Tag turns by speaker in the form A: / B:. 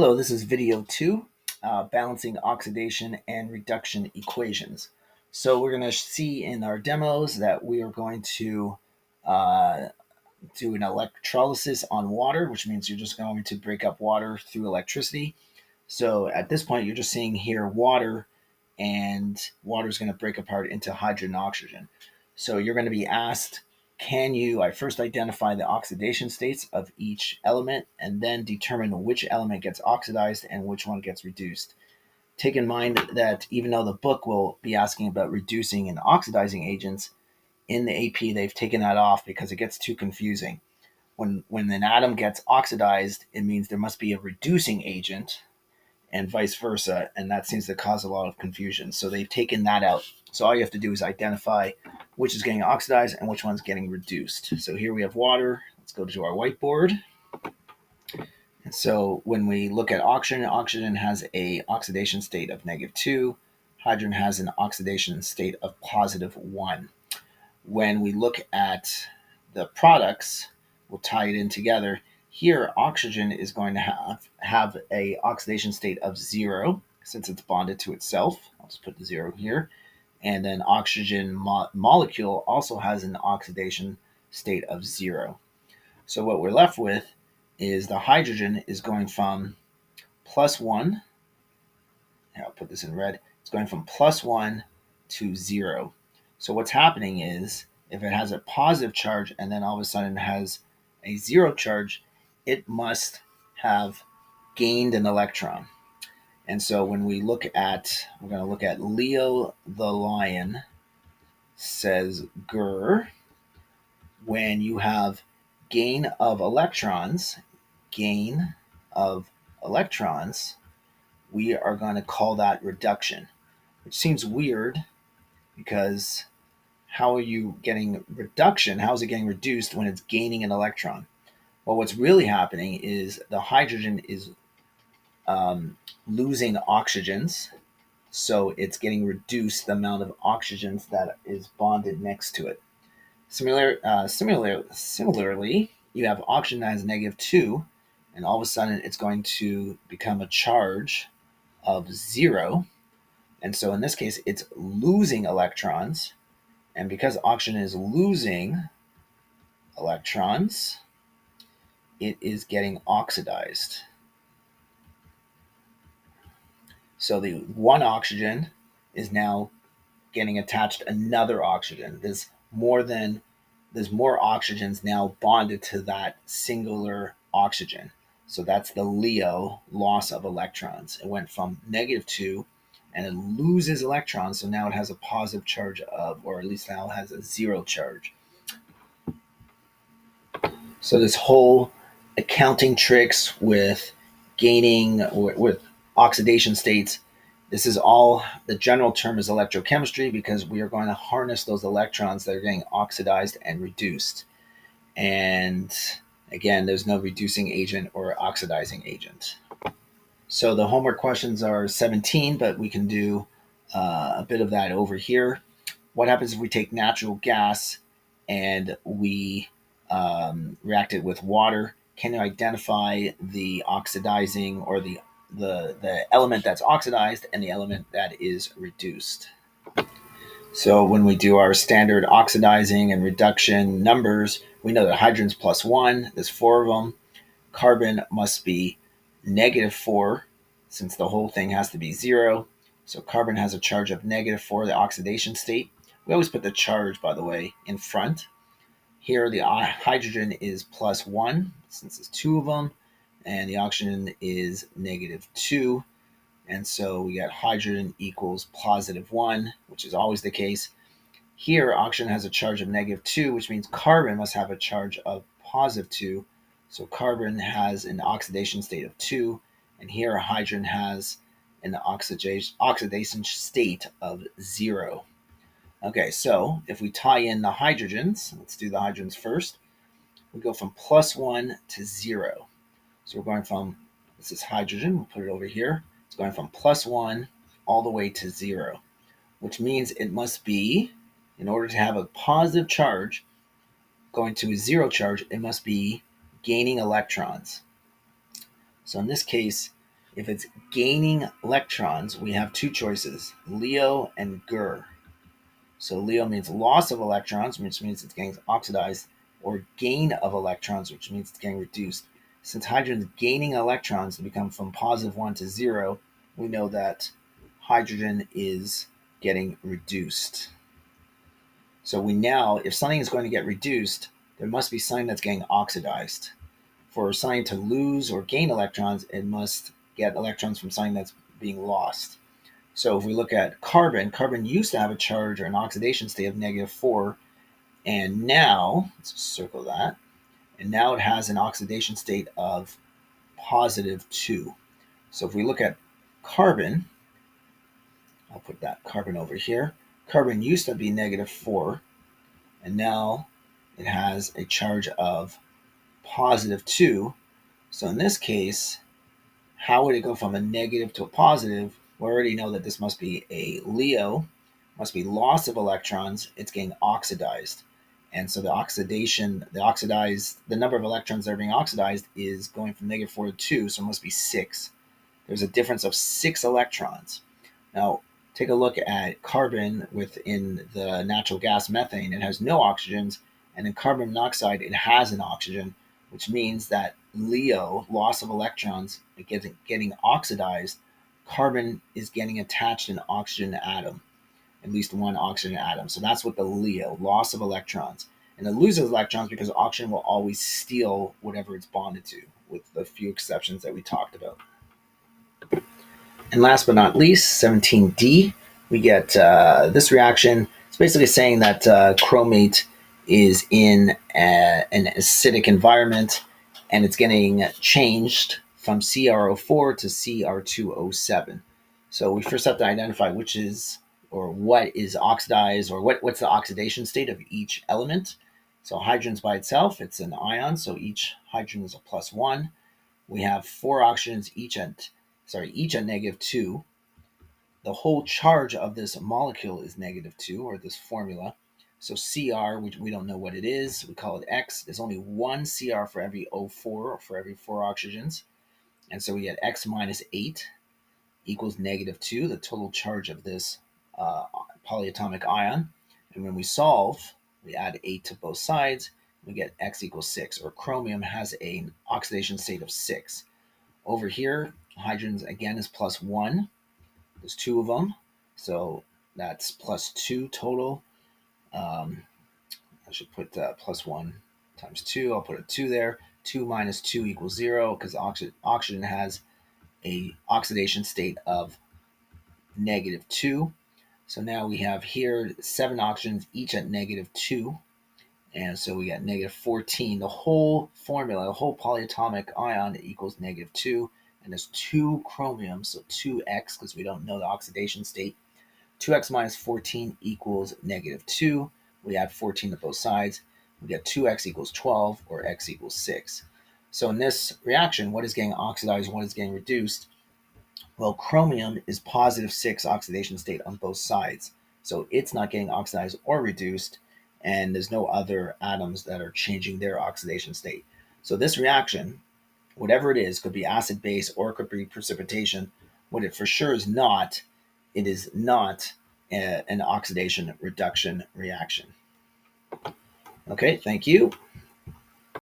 A: Hello, this is video 2, balancing oxidation and reduction equations. So we're going to see in our demos that we are going to uh, do an electrolysis on water, which means you're just going to break up water through electricity. So at this point, you're just seeing here water, and water is going to break apart into hydrogen and oxygen. So you're going to be asked, can you I first identify the oxidation states of each element and then determine which element gets oxidized and which one gets reduced. Take in mind that even though the book will be asking about reducing and oxidizing agents, in the AP they've taken that off because it gets too confusing. When an atom gets oxidized, it means there must be a reducing agent and vice versa, and that seems to cause a lot of confusion. So they've taken that out. So all you have to do is identify which is getting oxidized and which one's getting reduced. So here we have water. Let's go to our whiteboard. And so when we look at oxygen, oxygen has a oxidation state of -2. Hydrogen has an oxidation state of +1. When we look at the products, we'll tie it in together. Here, oxygen is going to have a oxidation state of 0 since it's bonded to itself. I'll just put the 0 here. And then oxygen molecule also has an oxidation state of 0. So what we're left with is the hydrogen is going from +1. I'll put this in red. It's going from +1 to 0. So what's happening is if it has a positive charge and then all of a sudden it has a 0 charge, it must have gained an electron. And so when we're going to look at Leo the lion says grr. When you have gain of electrons, we are going to call that reduction, which seems weird because how are you getting reduction? How is it getting reduced when it's gaining an electron? Well, what's really happening is the hydrogen is losing oxygens, so it's getting reduced the amount of oxygens that is bonded next to it. Similarly, you have oxygen that has -2, and all of a sudden it's going to become a charge of 0. And so in this case, it's losing electrons. And because oxygen is losing electrons, it is getting oxidized. So the one oxygen is now getting attached another oxygen. There's more oxygens now bonded to that singular oxygen. So that's the Leo loss of electrons. It went from -2 and it loses electrons, so now it has a positive charge of, or at least now it has a 0 charge. So this whole accounting tricks with gaining or with oxidation states, this is all, the general term is electrochemistry because we are going to harness those electrons that are getting oxidized and reduced. And again, there's no reducing agent or oxidizing agent. So the homework questions are 17, but we can do a bit of that over here. What happens if we take natural gas and we react it with water? Can you identify the oxidizing or the element that's oxidized and the element that is reduced? So when we do our standard oxidizing and reduction numbers, we know that hydrogen's +1, there's 4 of them. Carbon must be -4 since the whole thing has to be 0. So carbon has a charge of -4, the oxidation state. We always put the charge, by the way, in front. Here the hydrogen is +1 since there's 2 of them, and the oxygen is -2. And so we got hydrogen equals +1, which is always the case. Here, oxygen has a charge of -2, which means carbon must have a charge of +2. So carbon has an oxidation state of 2, and here hydrogen has an oxidation state of 0. Okay, so if we tie in the hydrogens, let's do the hydrogens first. We go from +1 to 0. So we're going from, this is hydrogen, we'll put it over here. It's going from +1 all the way to 0, which means it must be, in order to have a positive charge going to a 0 charge, it must be gaining electrons. So in this case, If it's gaining electrons, we have two choices, Leo and Gur. So Leo means loss of electrons, which means it's getting oxidized, or gain of electrons, which means it's getting reduced. Since hydrogen is gaining electrons to become from +1 to 0, we know that hydrogen is getting reduced. So we now, if something is going to get reduced, there must be something that's getting oxidized. For something to lose or gain electrons, it must get electrons from something that's being lost. So if we look at carbon, carbon used to have a charge or an oxidation state of -4, and now, let's circle that, and now it has an oxidation state of +2. So if we look at carbon, I'll put that carbon over here. Carbon used to be -4, and now it has a charge of +2. So in this case, how would it go from a negative to a positive? We already know that this must be a Leo, must be loss of electrons. It's getting oxidized. And so the number of electrons that are being oxidized is going from -4 to 2, so it must be 6. There's a difference of 6 electrons. Now, take a look at carbon within the natural gas methane. It has no oxygens, and in carbon monoxide, it has an oxygen, which means that Leo, loss of electrons, getting oxidized. Carbon is getting attached to an oxygen atom, at least one oxygen atom. So that's what the Leo, loss of electrons. And it loses electrons because oxygen will always steal whatever it's bonded to, with the few exceptions that we talked about. And last but not least, 17D, we get this reaction. It's basically saying that chromate is in an acidic environment, and it's getting changed from CrO4 to Cr2O7. So we first have to identify which is, or what is oxidized, or what's the oxidation state of each element. So hydrogen's by itself, it's an ion, so each hydrogen is a +1. We have 4 oxygens, each at -2. The whole charge of this molecule is -2, or this formula. So Cr, which we don't know what it is, we call it X. There's only one Cr for every O4, or for every 4 oxygens. And so we get X minus 8 equals -2, the total charge of this polyatomic ion. And when we solve, we add 8 to both sides, we get X equals 6, or chromium has an oxidation state of 6. Over here, hydrogen again is +1. There's 2 of them, so that's +2 total. I should put +1 times 2. I'll put a 2 there. 2 minus 2 equals 0, because oxygen has a oxidation state of -2. So now we have here 7 oxygens, each at -2. And so we got -14. The whole formula, the whole polyatomic ion equals -2. And there's 2 chromium, so 2x, because we don't know the oxidation state. 2x minus 14 equals -2. We add 14 to both sides. We get 2x equals 12, or x equals 6. So in this reaction, what is getting oxidized, what is getting reduced? Well, chromium is +6 oxidation state on both sides. So it's not getting oxidized or reduced, and there's no other atoms that are changing their oxidation state. So this reaction, whatever it is, could be acid base or it could be precipitation. What it for sure is not, it is not an oxidation reduction reaction. Okay, thank you.